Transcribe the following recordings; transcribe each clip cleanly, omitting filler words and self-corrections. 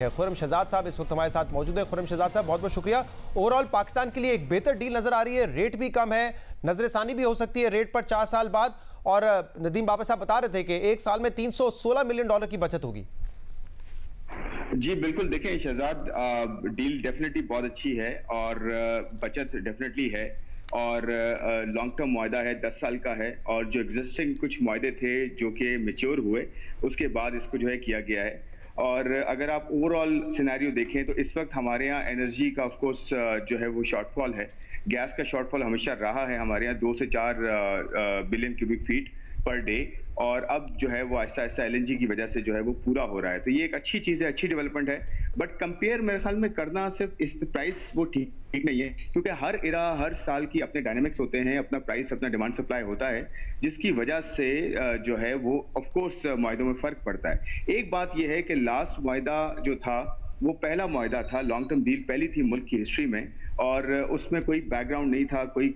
खुर्रम शहजाद साहब इस वक्त हमारे साथ मौजूद है। खुर्रम शहजाद साहब, बहुत बहुत शुक्रिया। ओवरऑल पाकिस्तान के लिए एक बेहतर डील नजर आ रही है, रेट भी कम है, नजरसानी भी हो सकती है रेट पर 4 साल बाद। और नदीम बाबा साहब बता रहे थे कि एक साल में $316 मिलियन की बचत होगी। जी बिल्कुल, देखें शहजाद, डील डेफिनेटली बहुत अच्छी है और बचत डेफिनेटली है और लॉन्ग टर्म मुआहदा है, 10 साल का है। और जो एग्जिस्टिंग कुछ मुआहदे थे जो कि मैच्योर हुए उसके बाद इसको जो है किया गया है। और अगर आप ओवरऑल सिनेरियो देखें तो इस वक्त हमारे यहाँ एनर्जी का ऑफ कोर्स जो है वो शॉर्टफॉल है। गैस का शॉर्टफॉल हमेशा रहा है हमारे यहाँ 2 से 4 billion cubic feet per day, और अब जो है वो आहिस्ता आहिस्ता एलएनजी की वजह से जो है वो पूरा हो रहा है। तो ये एक अच्छी चीज़ है, अच्छी डेवलपमेंट है। बट कंपेयर मेरे ख्याल में करना सिर्फ इस प्राइस वो ठीक नहीं है, क्योंकि हर इरा हर साल की अपने डायनेमिक्स होते हैं, अपना प्राइस अपना डिमांड सप्लाई होता है, जिसकी वजह से जो है वो ऑफ कोर्स मुआहदों में फर्क पड़ता है। एक बात ये है कि लास्ट मुआहदा जो था वो पहला मुआहदा था, लॉन्ग टर्म डील पहली थी मुल्क की हिस्ट्री में, और उसमें कोई बैकग्राउंड नहीं था, कोई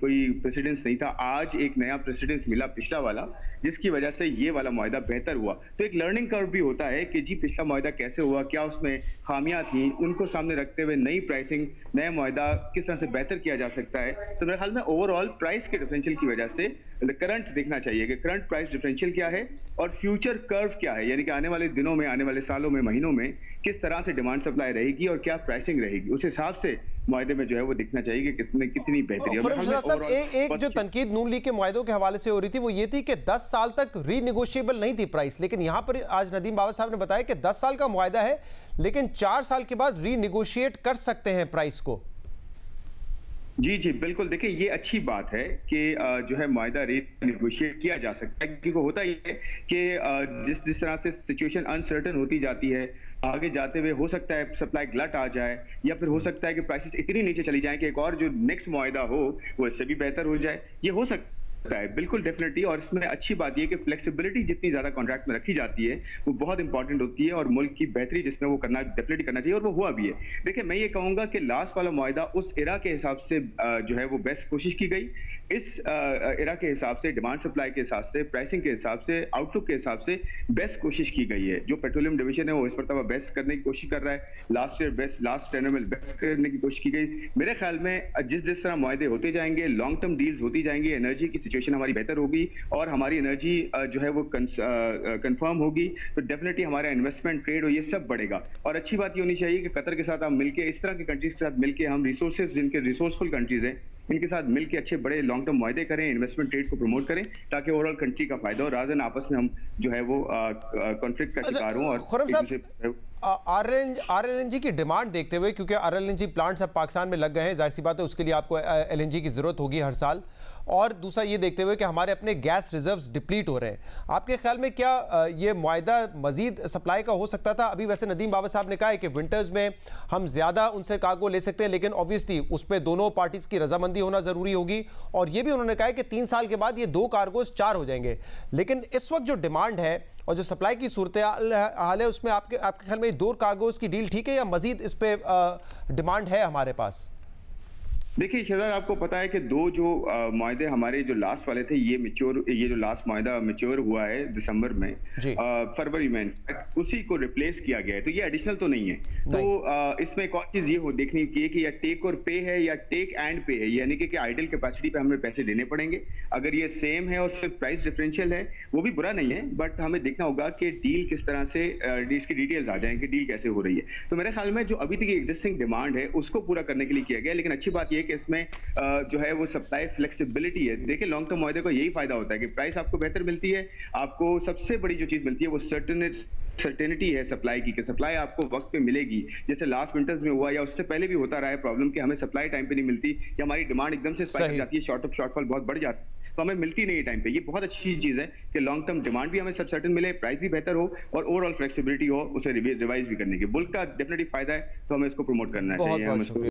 प्रेसिडेंस नहीं था। आज एक नया प्रेसिडेंस मिला पिछला वाला, जिसकी वजह से ये वाला मुआहदा बेहतर हुआ। तो एक लर्निंग कर्व भी होता है कि जी पिछला मुआहदा कैसे हुआ, क्या उसमें खामियां थी, उनको सामने रखते हुए नई प्राइसिंग नया मुआहदा किस तरह से बेहतर किया जा सकता है। तो मेरे ख्याल में ओवरऑल प्राइस के डिफरेंशियल की वजह से करंट देखना चाहिए कि करंट प्राइस डिफरेंशियल क्या है और फ्यूचर कर्व क्या है, यानी कि आने वाले दिनों में, आने वाले सालों में, महीनों में किस तरह से डिमांड सप्लाई रहेगी और क्या प्राइसिंग रहेगी। उस हिसाब से मुआहदे में जो है वो दिखना चाहिए कि कितनी बेहतरी है। एक जो तनकीद नून लीग के मुआहदों के हवाले से हो रही थी वो ये थी कि 10 साल तक रीनेगोशिएबल नहीं थी प्राइस, लेकिन यहां पर आज नदीम बाबा साहब ने बताया कि 10 साल का मुआहदा है लेकिन 4 साल के बाद रीनेगोशिएट कर सकते हैं प्राइस को। जी बिल्कुल, देखिए ये अच्छी बात है कि जो है मुआहदा रीनेगोशिएट किया जा सकता है, क्योंकि होता ये है कि जिस तरह से सिचुएशन अनसर्टेन होती जाती है, आगे जाते हुए हो सकता है सप्लाई ग्लट आ जाए, या फिर हो सकता है कि प्राइसेस इतनी नीचे चली जाएं कि एक और जो नेक्स्ट मुआहदा हो वो इससे भी बेहतर हो जाए। ये हो सकता है बिल्कुल डेफिनेटली। और इसमें अच्छी बात यह कि फ्लेक्सिबिलिटी जितनी ज्यादा कॉन्ट्रैक्ट में रखी जाती है वो बहुत इंपॉर्टेंट होती है, और मुल्क की बेहतरी जिसमें वो करना डेफिनेटली करना चाहिए, और वो हुआ भी है। देखिए मैं ये कहूंगा कि लास्ट वाला मुआहदा उस इरा के हिसाब से जो है वो बेस्ट कोशिश की गई। इस इरा के हिसाब से, डिमांड सप्लाई के हिसाब से, प्राइसिंग के हिसाब से, आउटलुक के हिसाब से बेस्ट कोशिश की गई है। जो पेट्रोलियम डिवीजन है वो इस पर बेस्ट करने की कोशिश कर रहा है, last year best, last tenure में बेस्ट करने की कोशिश की गई। मेरे ख्याल में जिस तरह मुआहदे होते जाएंगे, लॉन्ग टर्म डील्स होती जाएंगी, एनर्जी की सिचुएशन हमारी बेहतर होगी और हमारी एनर्जी जो है वो कंफर्म होगी, तो डेफिनेटली हमारा इन्वेस्टमेंट, ट्रेड और ये सब बढ़ेगा। और अच्छी बात ये होनी चाहिए कि कतर के साथ हम मिलकर, इस तरह की कंट्रीज के साथ मिलकर, हम रिसोर्सेज जिनके रिसोर्सफुल कंट्रीज हैं इनके साथ मिलकर अच्छे बड़े लॉन्ग टर्म मुआहदे करें, इन्वेस्टमेंट ट्रेड को प्रमोट करें, ताकि ओवरऑल कंट्री का फायदा हो, रादर आपस में हम जो है वो कॉन्फ्लिक्ट का शिकार हों। और आरएलएनजी की डिमांड देखते हुए, क्योंकि आरएलएनजी प्लांट्स अब पाकिस्तान में लग गए हैं, जाहिर सी बात है उसके लिए आपको एलएनजी की जरूरत होगी हर साल, और दूसरा ये देखते हुए कि हमारे अपने गैस रिजर्व्स डिप्लीट हो रहे हैं, आपके ख्याल में क्या ये मुआहदा मजीद सप्लाई का हो सकता था? अभी वैसे नदीम बाबा साहब ने कहा है कि विंटर्स में हम ज्यादा उनसे कार्गो ले सकते हैं, लेकिन ऑब्वियसली उसमें दोनों पार्टीज की रजामंदी होना जरूरी होगी, और ये भी उन्होंने कहा है कि 3 साल के बाद ये 2 कार्गोज 4 हो जाएंगे। लेकिन इस वक्त जो डिमांड है और जो सप्लाई की सूरत हाल है उसमें आपके ख्याल में 2 कार्गोज की डील ठीक है या मजीद इस पे डिमांड है हमारे पास? देखिए शहजाद, आपको पता है कि 2 जो मुआहदे हमारे जो लास्ट वाले थे, ये जो लास्ट मुआहदा मैच्योर हुआ है दिसंबर में, फरवरी में, उसी को रिप्लेस किया गया है। तो ये एडिशनल तो नहीं है। तो इसमें एक और चीज ये हो देखनी चाहिए कि या टेक और पे है या टेक एंड पे है, यानी कि आइडल कैपेसिटी पे हमें पैसे देने पड़ेंगे। अगर ये सेम है और सिर्फ प्राइस डिफरेंशियल है वो भी बुरा नहीं है, बट हमें देखना होगा कि डील किस तरह से, इसकी डिटेल्स आ जाएंगे, डील कैसे हो रही है। तो मेरे ख्याल में जो अभी तक एग्जिस्टिंग डिमांड है उसको पूरा करने के लिए किया गया। लेकिन अच्छी बात यह कि इसमें जो है वो सप्लाई फ्लेक्सिबिलिटी है। देखिए लॉन्ग टर्म मुआहदे को यही फायदा होता है कि प्राइस आपको बेहतर मिलती है, आपको सबसे बड़ी जो चीज मिलती है वो सर्टेनिटी है सप्लाई की, कि सप्लाई आपको वक्त पे मिलेगी। जैसे लास्ट विंटर्स में हुआ या उससे पहले भी होता रहा है प्रॉब्लम कि हमें सप्लाई टाइम पे नहीं मिलती, या हमारी डिमांड एकदम से स्पाइक हो जाती है, शॉर्टफॉल बहुत बढ़ जाता है, तो हमें मिलती नहीं है टाइम पे। ये बहुत अच्छी चीज है कि लॉन्ग टर्म डिमांड भी हमें सब सर्टेन मिले, प्राइस भी बेहतर हो और ओवरऑल फ्लेक्सिबिलिटी हो, उसे रिवाइज भी करने की। बुल्क का डेफिनेटली फायदा है, तो हमें इसको प्रमोट करना चाहिए।